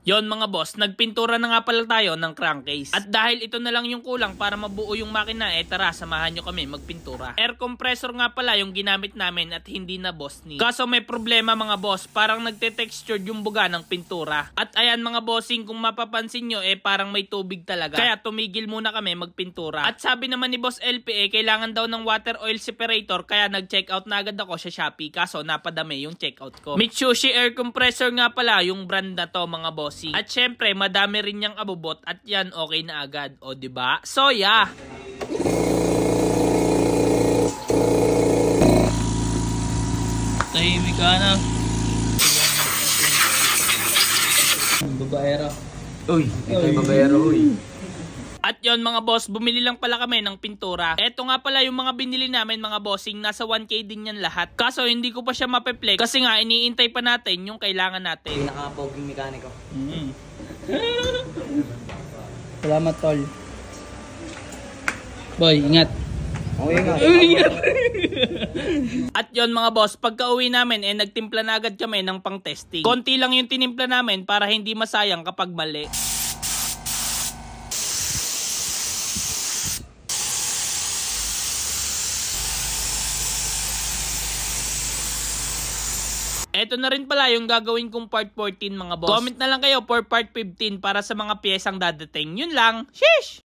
Yon mga boss, nagpintura na nga pala tayo ng crankcase. At dahil ito na lang yung kulang para mabuo yung makina, tara, samahan nyo kami magpintura. Air compressor nga pala yung ginamit namin at hindi na boss ni. Kaso may problema mga boss, parang nagte-textured yung buga ng pintura. At ayan mga bossing, kung mapapansin nyo, parang may tubig talaga. Kaya tumigil muna kami magpintura. At sabi naman ni Boss LP, kailangan daw ng water oil separator, kaya nag-check out na agad ako sa Shopee. Kaso napadami yung checkout ko. Mitsubishi air compressor nga pala yung brand na to mga boss. At syempre, madami rin niyang abubot at yan okay na agad. O diba? So yeah. Tahimik ka na. Babaero. Uy, ito yung babaero, uy. At yon mga boss, bumili lang pala kami ng pintura. Eto nga pala yung mga binili namin mga bossing, nasa 1K din yan lahat. Kaso hindi ko pa siya mape-flex kasi nga iniintay pa natin yung kailangan natin. Pinaka-poging mekaniko. Salamat tol. Boy, ingat. Okay nga. At yon mga boss, pagka uwi namin nagtimpla na agad kami ng pang-testing. Konti lang yung tinimpla namin para hindi masayang kapag mali. Eto na rin pala yung gagawin kong part 14 mga boss. Comment na lang kayo for part 15 para sa mga piyesang dadating. Yun lang. Sheesh!